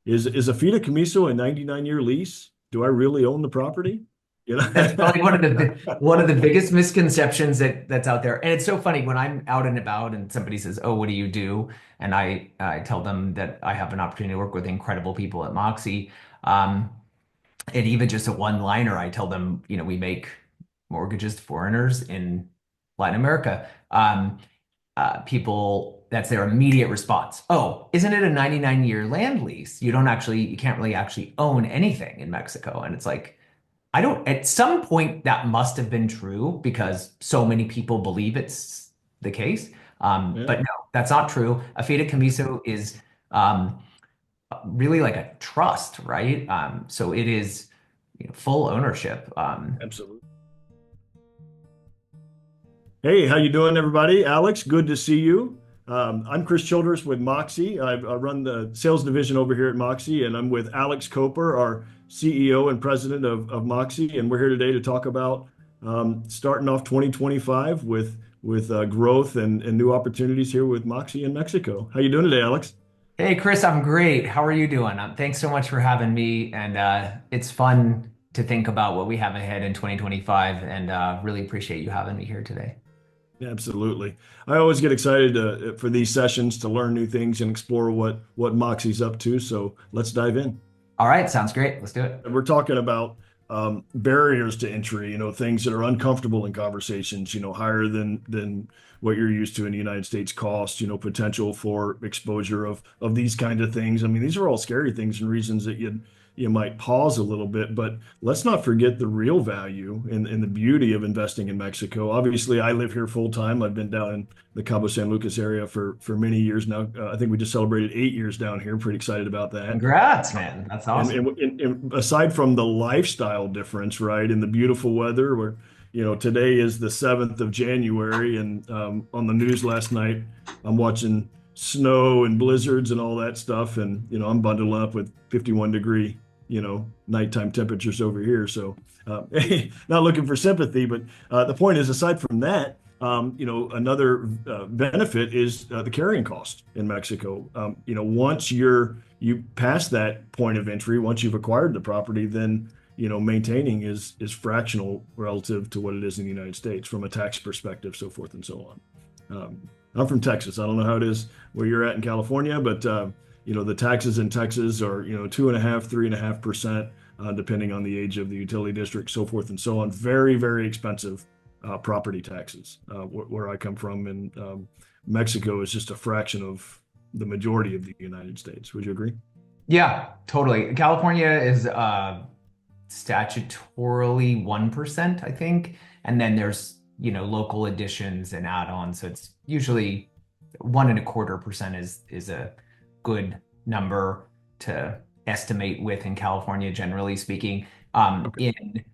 is a fideicomiso a 99-year lease? Do I really own the property? You That's probably know? one of the biggest misconceptions that's out there. And it's so funny when I'm out and about and somebody says, "Oh, what do you do?" And I tell them that I have an opportunity to work with incredible people at Moxy. Um, and even just a one-liner, I tell them, we make mortgages to foreigners in Latin America. People, that's their immediate response. Oh, isn't it a 99-year land lease? You can't really actually own anything in Mexico. And it's like, I don't, at some point that must have been true because so many people believe it's the case. Yeah, But no, that's not true. A fideicomiso is um, really like a trust, right? So it is full ownership. absolutely. Hey, how you doing, everybody? Alex, good to see you. I'm Chris Childress with Moxi. I run the sales division over here at Moxi, and I'm with Alex Coper, our CEO and president of Moxi, and we're here today to talk about starting off 2025 with growth and new opportunities here with Moxi in Mexico. How you doing today, Alex? Hey, Chris, I'm great. How are you doing? Thanks so much for having me. And it's fun to think about what we have ahead in 2025 and really appreciate you having me here today. Absolutely. I always get excited for these sessions to learn new things and explore what Moxie's up to. So let's dive in. All right, sounds great. Let's do it. We're talking about barriers to entry, things that are uncomfortable in conversations, higher than what you're used to in the United States cost, potential for exposure of these kind of things. I mean, these are all scary things and reasons that you might pause a little bit, but let's not forget the real value and the beauty of investing in Mexico. Obviously, I live here full time. I've been down in the Cabo San Lucas area for many years now. I think we just celebrated 8 years down here. Pretty excited about that. Congrats, man. That's And, awesome. and aside from the lifestyle difference, right, and the beautiful weather, where today is the 7th of January, and on the news last night, I'm watching snow and blizzards and all that stuff, and I'm bundled up with 51-degree, nighttime temperatures over here. So, not looking for sympathy, but the point is, aside from that, another benefit is the carrying cost in Mexico. Once you pass that point of entry, once you've acquired the property, then maintaining is fractional relative to what it is in the United States from a tax perspective, so forth and so on. I'm from Texas. I don't know how it is where you're at in California, but the taxes in Texas are 2.5, 3.5%, depending on the age of the utility district, so forth and so on. Very, very expensive property taxes where I come from, and Mexico is just a fraction of the majority of the United States. Would you agree? Yeah, totally. California is statutorily 1%, I think. And then there's, local additions and add-ons. So it's usually 1.25% is a good number to estimate with in California, generally speaking. Okay. In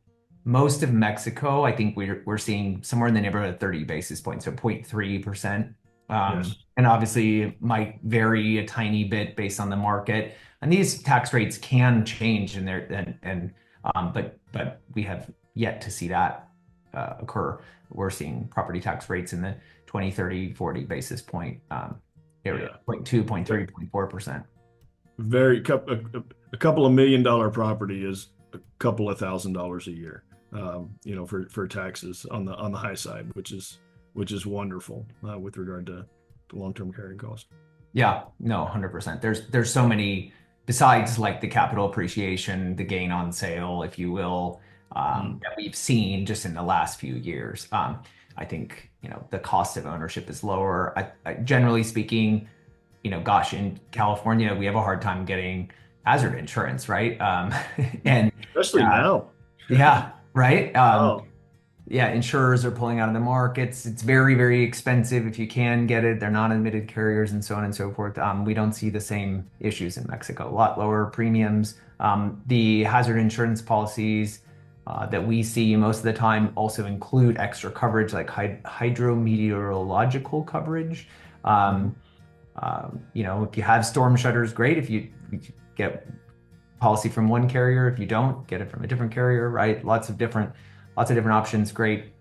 most of Mexico, I think we're seeing somewhere in the neighborhood of 30 basis points, so 0.3%. Yes. And obviously it might vary a tiny bit based on the market. And these tax rates can change in there but we have yet to see that occur. We're seeing property tax rates in the 20, 30, 40 basis point area, Yeah. 0.2, 0.3, 0.4%. Very a couple of $1 million property is a couple of $1,000s a year, for taxes on the high side, which is wonderful with regard to long-term carrying cost. Yeah, no, 100%. There's so many besides like the capital appreciation, the gain on sale, if you will, Mm. that we've seen just in the last few years. I think, the cost of ownership is lower. Generally speaking, gosh, in California, we have a hard time getting hazard insurance, right? And Especially uh, now. yeah, right. Oh, Yeah, insurers are pulling out of the markets. It's very, very expensive if you can get it. They're not admitted carriers and so on and so forth. We don't see the same issues in Mexico. A lot lower premiums. The hazard insurance policies that we see most of the time also include extra coverage like hydrometeorological coverage. mhm. Um, if you have storm shutters, great. If you get policy from one carrier, if you don't, get it from a different carrier, right? Lots of different options. Great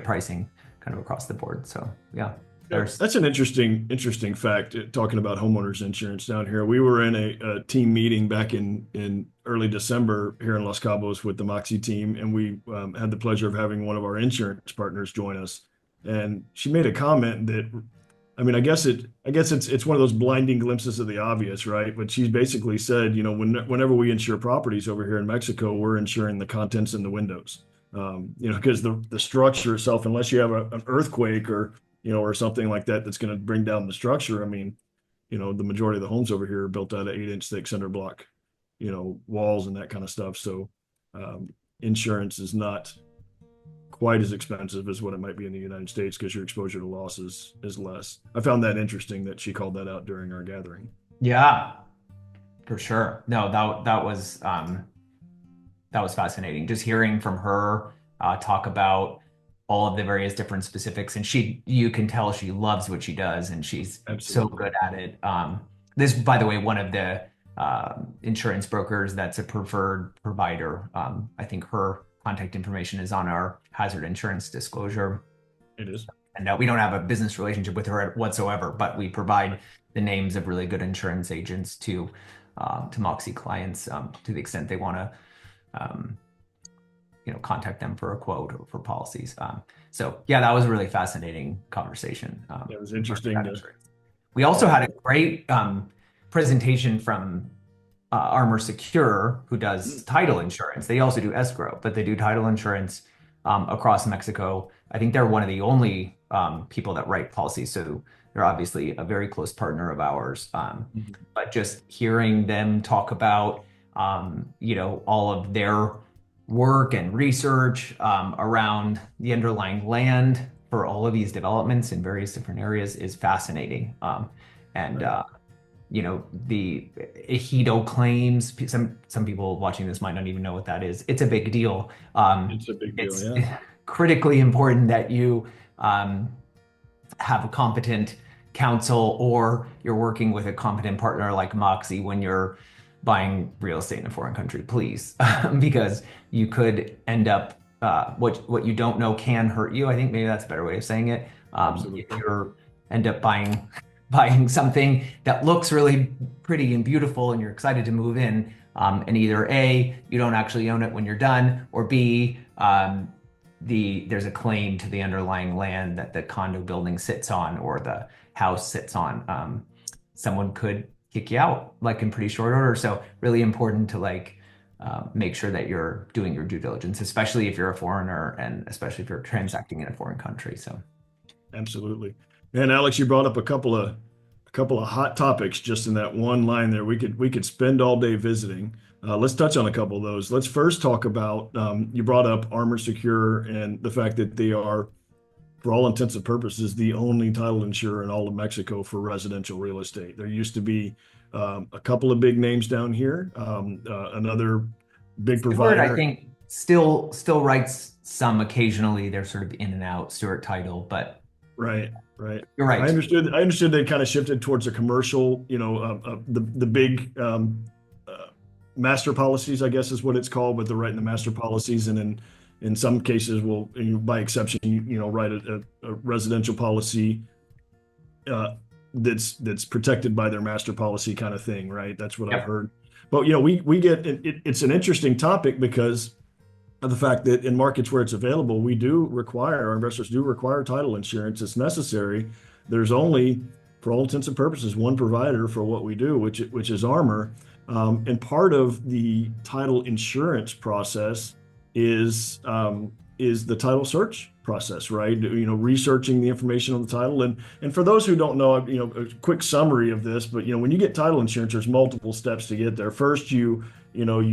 pricing kind of across the board. So yeah. Yeah, that's an interesting fact. Talking about homeowners insurance down here, we were in a team meeting back in early December here in Los Cabos with the Moxy team, and we had the pleasure of having one of our insurance partners join us. And she made a comment that, I mean, I guess it's one of those blinding glimpses of the obvious, right? But she basically said, you know, whenever we insure properties over here in Mexico, we're insuring the contents in the windows. You know, because the structure itself, unless you have an earthquake or or something like that that's going to bring down the structure. I mean, the majority of the homes over here are built out of 8-inch thick cinder block, walls and that kind of stuff. So insurance is not quite as expensive as what it might be in the United States because your exposure to loss is less. I found that interesting that she called that out during our gathering. Yeah, for sure. No, that was fascinating. Just hearing from her talk about all of the various different specifics, and you can tell she loves what she does, and she's so Absolutely. good at it. This, by the way, one of the insurance brokers that's a preferred provider. I think her contact information is on our hazard insurance disclosure. It is. And we don't have a business relationship with her whatsoever, but we provide the names of really good insurance agents to Moxy clients to the extent they want to um, contact them for a quote or for policies. So yeah, that was a really fascinating conversation. It was interesting to We also have. had a great presentation from Armor Secure, who does title insurance. They also do escrow, but they do title insurance across Mexico. I think they're one of the only people that write policies. So they're obviously a very close partner of ours. But just hearing them talk about, all of their work and research around the underlying land for all of these developments in various different areas is fascinating. And the ejido claims. Some people watching this might not even know what that is. It's a big deal. It's a big deal, It's yeah. critically important that you have a competent counsel or you're working with a competent partner like Moxy when you're buying real estate in a foreign country, please, because you could end up what you don't know can hurt you. I think maybe that's a better way of saying it. Absolutely. If you're end up buying something that looks really pretty and beautiful and you're excited to move in, and either A, you don't actually own it when you're done, or B, there's a claim to the underlying land that the condo building sits on or the house sits on. Someone could kick you out like in pretty short order. So really important to make sure that you're doing your due diligence, especially if you're a foreigner and especially if you're transacting in a foreign country. So Absolutely. And Alex, you brought up a couple of hot topics just in that one line there. We could spend all day visiting. Let's touch on a couple of those. Let's first talk about you brought up Armor Secure and the fact that they are, for all intents and purposes, the only title insurer in all of Mexico for residential real estate. There used to be a couple of big names down here. Another big Stewart, I provider. think, still writes some occasionally. They're sort of in and out, Stewart title, but Right, right. you're I right. understood. I understood they kind of shifted towards a commercial. The big master policies, I guess, is what it's called. But they're writing the master policies, and in some cases, will by exception, write a residential policy that's protected by their master policy kind of thing. Right. That's what I've Yep. heard. But we get it's an interesting topic because of the fact that in markets where it's available, our investors do require title insurance. It's necessary. There's only, for all intents and purposes, one provider for what we do, which is Armor. And part of the title insurance process is the title search process, right? Researching the information on the title. And for those who don't know, a quick summary of this, but when you get title insurance, there's multiple steps to get there. First, you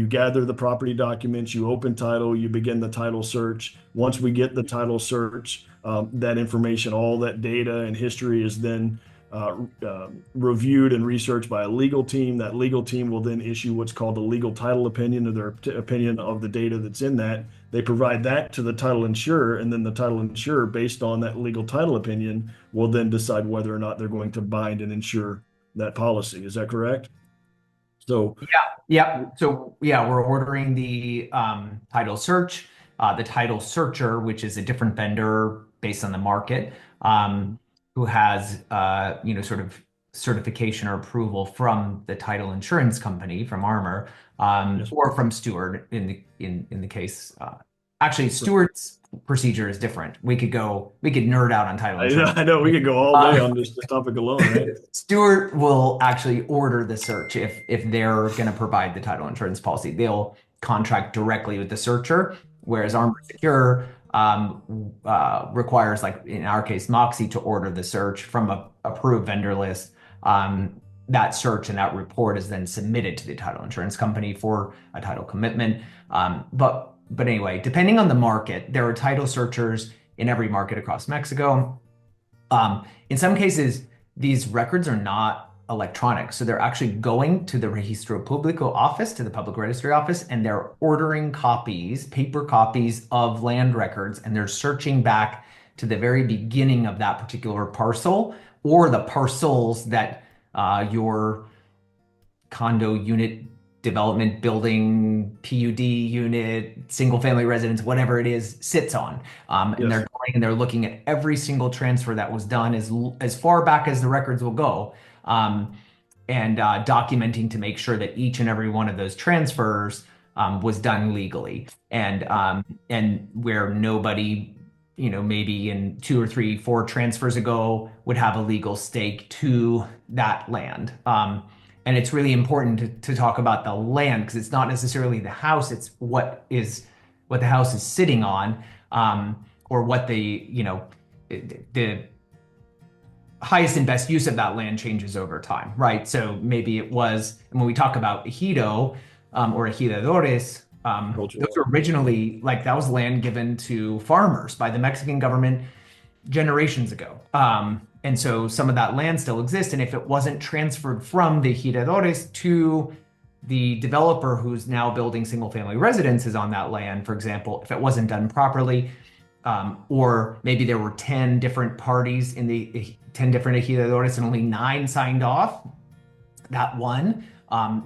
gather the property documents, you open title, you begin the title search. Once we get the title search, that information, all that data and history is then reviewed and researched by a legal team. That legal team will then issue what's called a legal title opinion, or their opinion of the data that's in that. They provide that to the title insurer, and then the title insurer, based on that legal title opinion, will then decide whether or not they're going to bind and insure that policy. Is that correct? So, Yeah. So yeah, we're ordering the title search, the title searcher, which is a different vendor based on the market. who has sort of certification or approval from the title insurance company, from Armor, Yes. or from Stewart in the case. Actually, Stewart's procedure is different. We could nerd out on title insurance. I know we could go all day Uh, on this topic alone, right? Stewart will actually order the search if they're going to provide the title insurance policy. They'll contract directly with the searcher, whereas Mhm. Armor Secure requires, like in our case, Moxy to order the search from a approved vendor list. That search and that report is then submitted to the title insurance company for a title commitment. But anyway, depending on the market, there are title searchers in every market across Mexico. In some cases, these records are not electronic. So they're actually going to the Registro Público office, to the public registry office, and they're ordering copies, paper copies of land records, and they're searching back to the very beginning of that particular parcel or the parcels that your condo unit development building, PUD unit, single family residence, whatever it is, sits on. And they're Yes. going and they're looking at every single transfer that was done as far back as the records will go. And documenting to make sure that each and every one of those transfers was done legally, and where nobody, maybe in 2 or 3, 4 transfers ago would have a legal stake to that land. And it's really important to talk about the land because it's not necessarily the house; it's what the house is sitting on, or what the highest and best use of that land changes over time, right? So maybe it was, and when we talk about ejido or ejidadores, those Cultural. were originally, like, that was land given to farmers by the Mexican government generations ago. And so some of that land still exists. And if it wasn't transferred from the ejidatores to the developer who's now building single family residences on that land, for example, if it wasn't done properly, or maybe there were 10 different parties in the 10 different ejidadores and only 9 signed off, that one,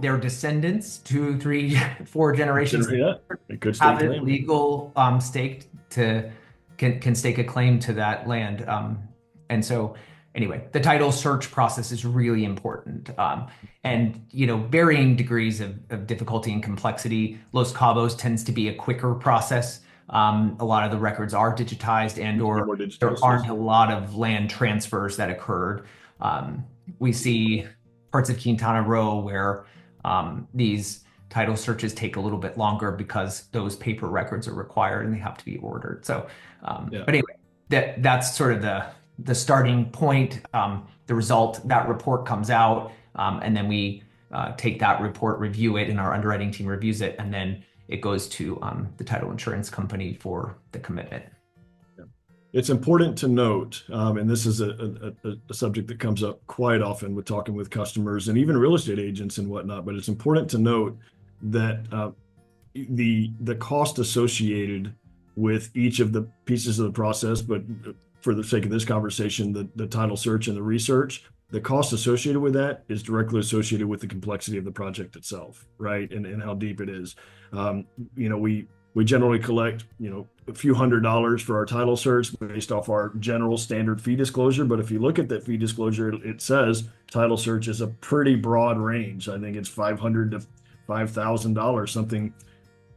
their descendants, 2, 3, 4 generations Yeah, a good state have it claim. legal staked to can stake a claim to that land. And so anyway, the title search process is really important. And varying degrees of difficulty and complexity. Los Cabos tends to be a quicker process. A lot of the records are digitized, and Be or more there digitized, aren't yes. a lot of land transfers that occurred. We see parts of Quintana Roo where these title searches take a little bit longer because those paper records are required and they have to be ordered. So, Yeah. but anyway, that's sort of the starting point. The result, that report comes out, and then we take that report, review it, and our underwriting team reviews it, and then it goes to the title insurance company for the commitment. It's important to note, and this is a subject that comes up quite often with talking with customers and even real estate agents and whatnot, but it's important to note that the cost associated with each of the pieces of the process, but for the sake of this conversation, the title search and the research, the cost associated with that is directly associated with the complexity of the project itself, right? And how deep it is. We generally collect, a few $100s for our title search based off our general standard fee disclosure. But if you look at that fee disclosure, it says title search is a pretty broad range. I think it's $500 to $5,000, something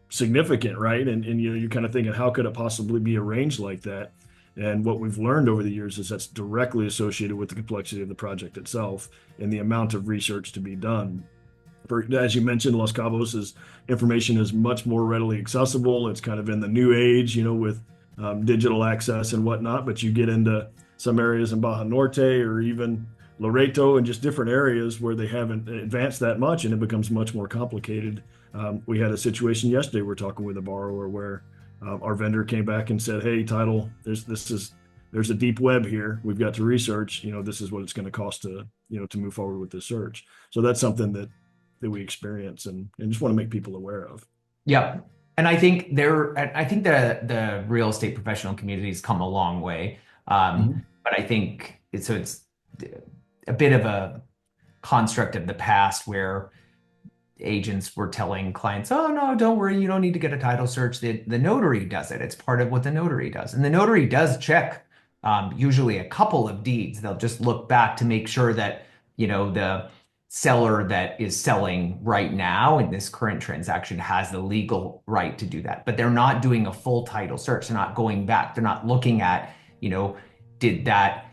significant, right? And you're kind of thinking, how could it possibly be a range like that? And what we've learned over the years is that's directly associated with the complexity of the project itself and the amount of research to be done. As you mentioned, Los Cabos' information is much more readily accessible. It's kind of in the new age, with digital access and whatnot. But you get into some areas in Baja Norte or even Loreto and just different areas where they haven't advanced that much, and it becomes much more complicated. We had a situation yesterday. We're talking with a borrower where our vendor came back and said, "Hey, title, there's a deep web here. We've got to research. This is what it's going to cost to move forward with this search." So that's something that we experience and just want to make people aware of. Yep. And I think the real estate professional community's come a long way. But I think it's a bit of a construct of the past where agents were telling clients, "Oh no, don't worry, you don't need to get a title search. The notary does it. It's part of what the notary does." And the notary does check usually a couple of deeds. They'll just look back to make sure that, the seller that is selling right now in this current transaction has the legal right to do that. But they're not doing a full title search. They're not going back. They're not looking at, did that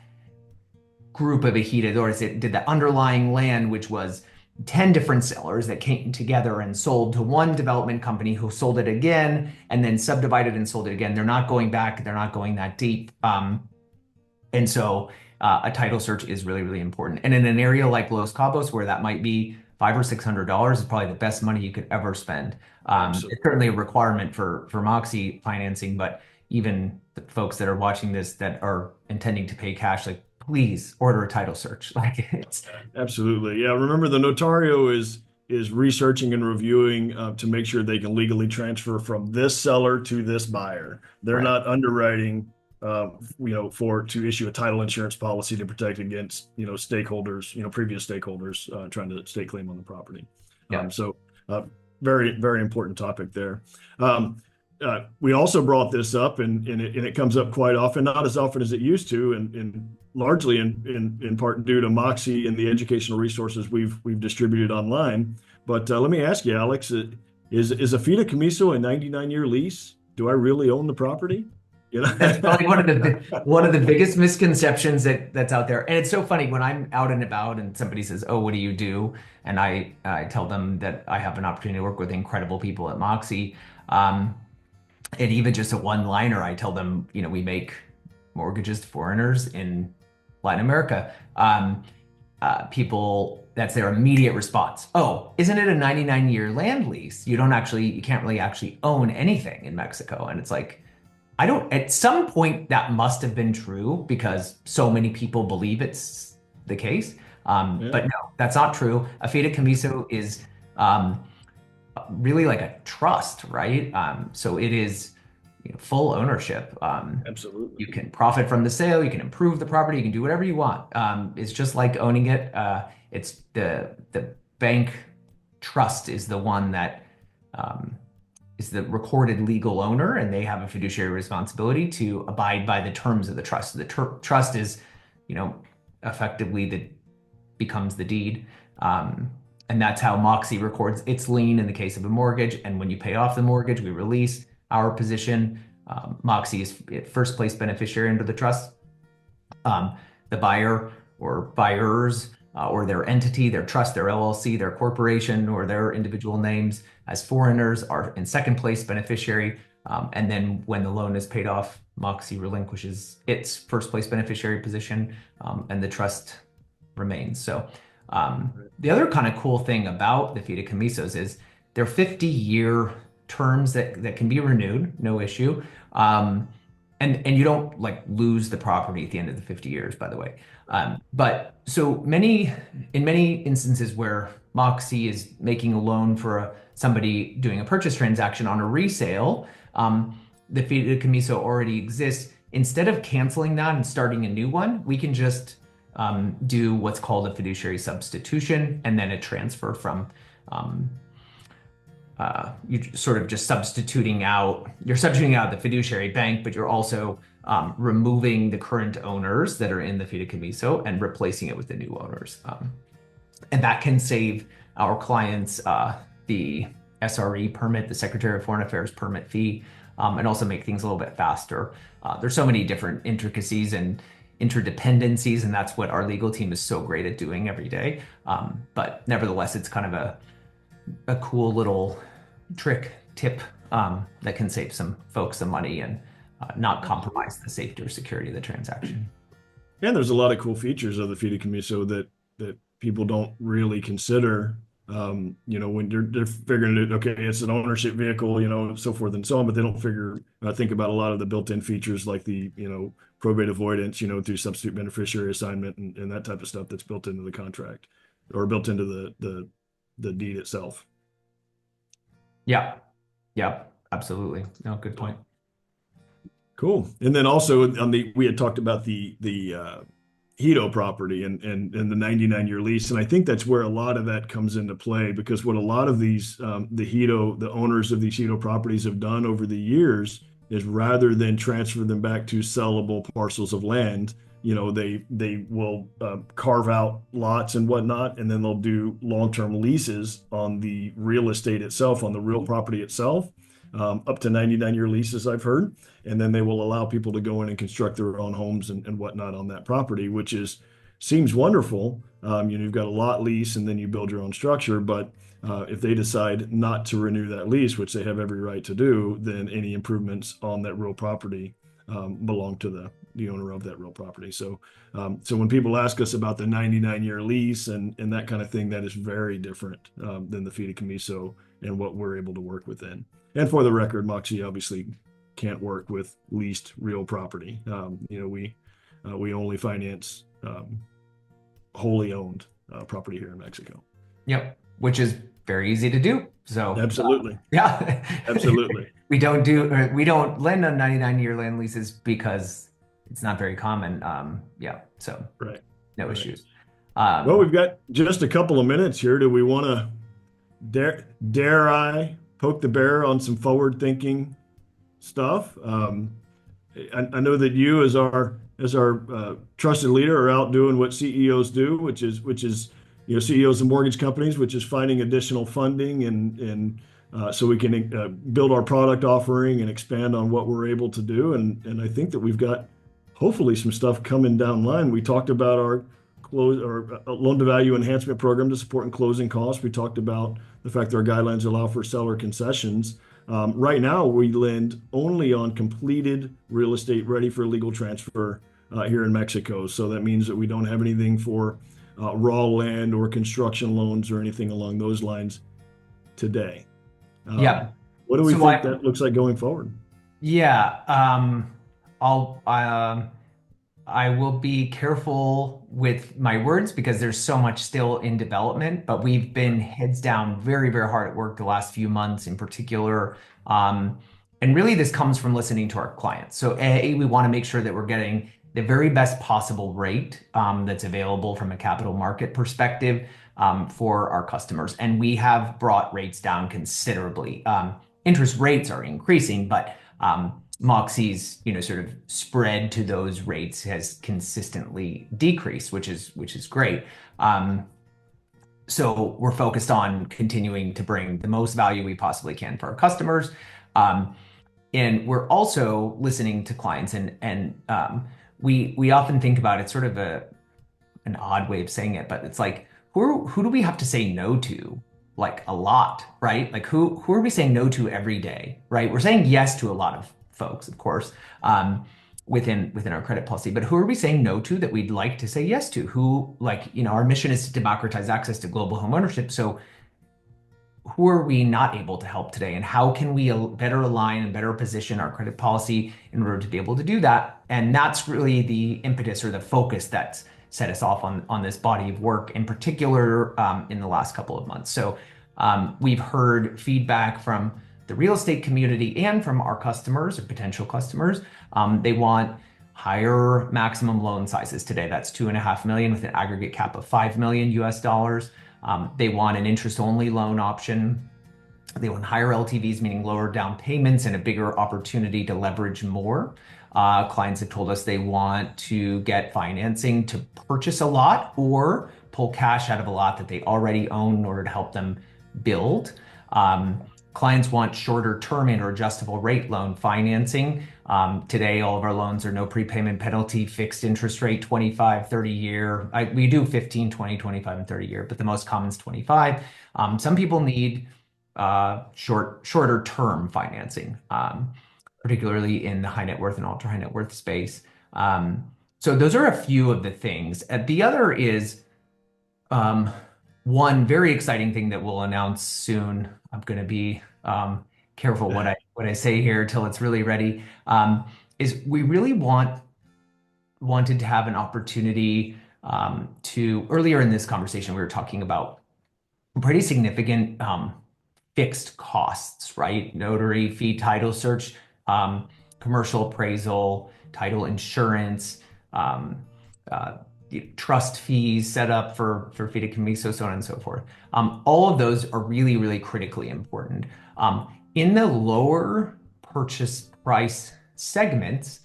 group of ejidos, or did the underlying land, which was 10 different sellers that came together and sold to one development company who sold it again and then subdivided and sold it again. They're not going back. They're not going that deep. And so a title search is really, really important. And in an area like Los Cabos, where that might be $500 or $600, is probably the best money you could ever spend. It's certainly a requirement for MoXi financing, but even the folks that are watching this that are intending to pay cash, like, please order a title search. Like, it's Absolutely. Yeah. Remember, the notario is researching and reviewing to make sure they can legally transfer from this seller to this buyer. They're right. not underwriting, to issue a title insurance policy to protect against, stakeholders, previous stakeholders trying to stake claim on the property. Yeah. So very, very important topic there. We also brought this up, and it comes up quite often, not as often as it used to, and largely in part due to Moxy and the educational resources we've distributed online. But let me ask you, Alex, is a fideicomiso a 99-year lease? Do I really own the property? That's probably one of the biggest misconceptions that's out there. And it's so funny when I'm out and about and somebody says, "Oh, what do you do?" And I tell them that I have an opportunity to work with incredible people at Moxy. And even just a one-liner, I tell them, we make mortgages to foreigners in Latin America. People, that's their immediate response. "Oh, isn't it a 99-year land lease? You can't really actually own anything in Mexico." And it's like, at some point that must have been true because so many people believe it's the case. But no, that's not true. A fideicomiso is really like a trust, right? So it is full ownership. Absolutely. You can profit from the sale, you can improve the property, you can do whatever you want. It's just like owning it. It's the bank trust is the one that is the recorded legal owner, and they have a fiduciary responsibility to abide by the terms of the trust. The trust is, effectively becomes the deed. And that's how Moxy records its lien in the case of a mortgage. And when you pay off the mortgage, we release our position. Moxy is first place beneficiary under the trust. The buyer or buyers or their entity, their trust, their LLC, their corporation, or their individual names as foreigners are in second place beneficiary. And then when the loan is paid off, Moxy relinquishes its first place beneficiary position, and the trust remains. So the other kind of cool thing about the fideicomisos is they're 50-year terms that can be renewed, no issue. And you don't like lose the property at the end of the 50 years, by the way. But so in many instances where Moxy is making a loan for somebody doing a purchase transaction on a resale, the fideicomiso already exists. Instead of canceling that and starting a new one, we can just do what's called a fiduciary substitution, and then a transfer from you sort of just substituting out the fiduciary bank, but you're also removing the current owners that are in the fideicomiso and replacing it with the new owners. And that can save our clients the SRE permit, the Secretary of Foreign Affairs permit fee, and also make things a little bit faster. There's so many different intricacies and interdependencies, and that's what our legal team is so great at doing every day. But nevertheless, it's kind of a cool little tip that can save some folks some money and not compromise the safety or security of the transaction. And there's a lot of cool features of the fideicomiso that people don't really consider. When they're figuring it, okay, it's an ownership vehicle, so forth and so on, but they don't think about a lot of the built-in features like the, probate avoidance, through substitute beneficiary assignment and that type of stuff that's built into the contract or built into the deed itself. Yeah. Absolutely. No, good point. Cool. And then also we had talked about the Hito property and the 99-year lease. And I think that's where a lot of that comes into play, because what a lot of these, the owners of these Hito properties have done over the years is rather than transfer them back to sellable parcels of land, they will carve out lots and whatnot, and then they'll do long-term leases on the real estate itself, on the real property itself, up to 99-year leases, I've heard. And then they will allow people to go in and construct their own homes and whatnot on that property, which seems wonderful. You've got a lot lease and then you build your own structure, but if they decide not to renew that lease, which they have every right to do, then any improvements on that real property belong to the owner of that real property. So when people ask us about the 99-year lease and that kind of thing, that is very different than the fideicomiso and what we're able to work within. And for the record, Moxi obviously can't work with leased real property. We only finance wholly owned property here in Mexico. Yep, which is very easy to do. So absolutely, yeah, absolutely. we don't lend on 99-year land leases because it's not very common. So right, no issues. Well, we've got just a couple of minutes here. Do we want to dare I poke the bear on some forward-thinking stuff? I know that you, as our trusted leader, are out doing what CEOs do, which is CEOs of mortgage companies, which is finding additional funding and so we can build our product offering and expand on what we're able to do. And I think that we've got hopefully some stuff coming down the line. We talked about our loan to value enhancement program to support and closing costs. We talked about the fact that our guidelines allow for seller concessions. Right now, we lend only on completed real estate ready for legal transfer here in Mexico. So that means that we don't have anything for raw land or construction loans or anything along those lines today. Yeah. What do we think that looks like going forward? Yeah. I will be careful with my words because there's so much still in development, but we've been heads down very, very hard at work the last few months in particular. And really this comes from listening to our clients. So we want to make sure that we're getting the very best possible rate that's available from a capital market perspective for our customers. And we have brought rates down considerably. Interest rates are increasing, but Moxy's, sort of spread to those rates has consistently decreased, which is great. So we're focused on continuing to bring the most value we possibly can for our customers. And we're also listening to clients and we often think about it sort of an odd way of saying it, but it's like, who do we have to say no to? Like a lot, right? Like who are we saying no to every day, right? We're saying yes to a lot of folks, of course, within our credit policy, but who are we saying no to that we'd like to say yes to? Who, our mission is to democratize access to global home ownership. So who are we not able to help today? And how can we better align and better position our credit policy in order to be able to do that? And that's really the impetus or the focus that's set us off on this body of work, in particular in the last couple of months. So we've heard feedback from the real estate community and from our customers or potential customers. They want higher maximum loan sizes today. That's 2.5 million with an aggregate cap of $5 million US. They want an interest-only loan option. They want higher LTVs, meaning lower down payments and a bigger opportunity to leverage more. Clients have told us they want to get financing to purchase a lot or pull cash out of a lot that they already own in order to help them build. Clients want shorter term and or adjustable rate loan financing. Today, all of our loans are no prepayment penalty, fixed interest rate, 25, 30 year. We do 15, 20, 25, and 30 year, but the most common is 25. Some people need shorter term financing, particularly in the high net worth and ultra high net worth space. So those are a few of the things. The other is one very exciting thing that we'll announce soon. I'm going to be careful what I say here till it's really ready. Is we really wanted to have an opportunity to, earlier in this conversation, we were talking about pretty significant fixed costs, right? Notary fee, title search, commercial appraisal, title insurance, trust fees set up for fideicomiso, so on and so forth. All of those are really, really critically important. In the lower purchase price segments,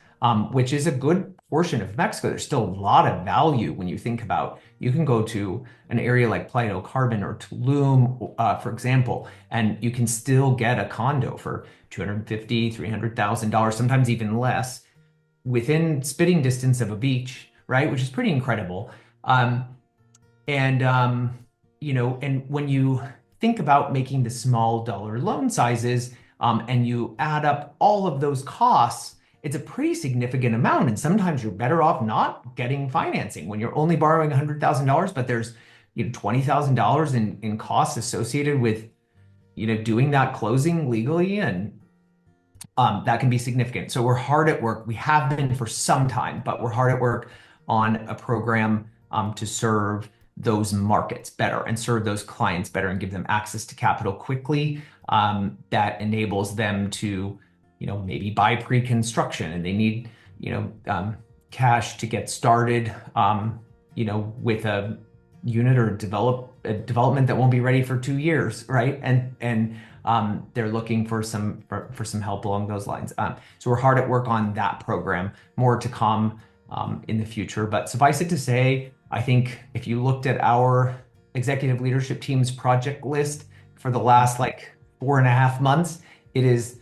which is a good portion of Mexico. There's still a lot of value when you think about, you can go to an area like Playa del Carmen or Tulum, for example, and you can still get a condo for $250,000, $300,000, sometimes even less, within spitting distance of a beach, right? Which is pretty incredible. Um, and and when you think about making the small dollar loan sizes, and you add up all of those costs, it's a pretty significant amount. And sometimes you're better off not getting financing when you're only borrowing $100,000, but there's $20,000 in costs associated with doing that closing legally, and that can be significant. So we're hard at work. We have been for some time, but we're hard at work on a program to serve those markets better and serve those clients better and give them access to capital quickly, that enables them to, maybe buy pre-construction and they need, cash to get started, with a unit or a development that won't be ready for 2 years, right? And they're looking for some help along those lines. So we're hard at work on that program. More to come in the future. But suffice it to say, I think if you looked at our executive leadership team's project list for the last 4.5 months, it is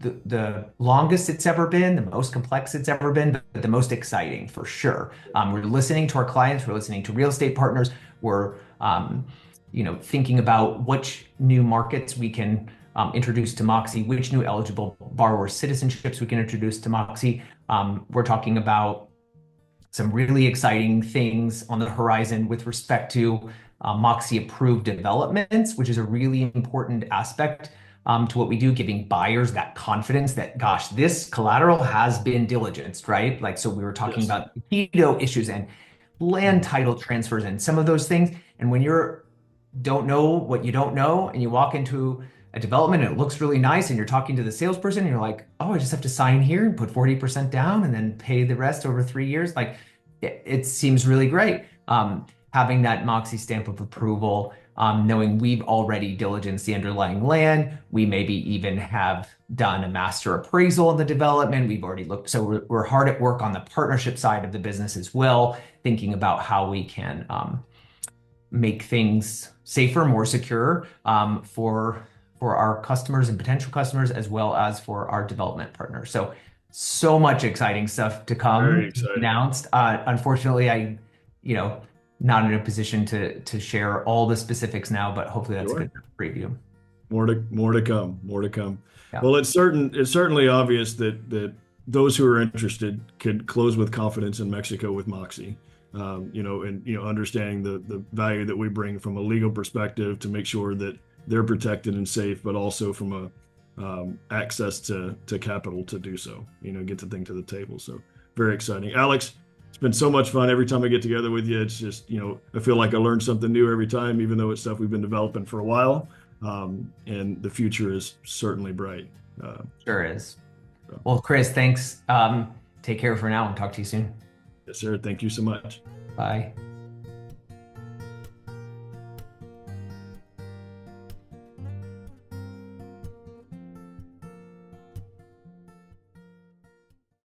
the longest it's ever been, the most complex it's ever been, but the most exciting for sure. We're listening to our clients, we're listening to real estate partners, we're thinking about which new markets we can introduce to Moxy, which new eligible borrower citizenships we can introduce to Moxy. We're talking about some really exciting things on the horizon with respect to Moxy approved developments, which is a really important aspect to what we do, giving buyers that confidence that, gosh, this collateral has been diligenced, right? So we were talking about keto issues and land title transfers and some of those things. And when you don't know what you don't know, and you walk into a development and it looks really nice, and you're talking to the salesperson, and you're like, oh, I just have to sign here and put 40% down and then pay the rest over 3 years. It seems really great. Having that Moxy stamp of approval, knowing we've already diligenced the underlying land, we maybe even have done a master appraisal in the development. We've already looked, so we're hard at work on the partnership side of the business as well, thinking about how we can make things safer, more secure for our customers and potential customers, as well as for our development partners. So much exciting stuff to come. Very exciting. Announced. Unfortunately, I, not in a position to share all the specifics now, but hopefully that's a good preview. More to come. More to come. Yeah. Well, it's certainly obvious that those who are interested could close with confidence in Mexico with Moxy. Understanding the value that we bring from a legal perspective to make sure that they're protected and safe, but also from a access to capital to do so, get the thing to the table. So very exciting. Alex, it's been so much fun every time I get together with you. It's just, I feel like I learn something new every time, even though it's stuff we've been developing for a while. And the future is certainly bright. Sure is. Well, Chris, thanks. Take care for now and talk to you soon. Yes, sir. Thank you so much. Bye.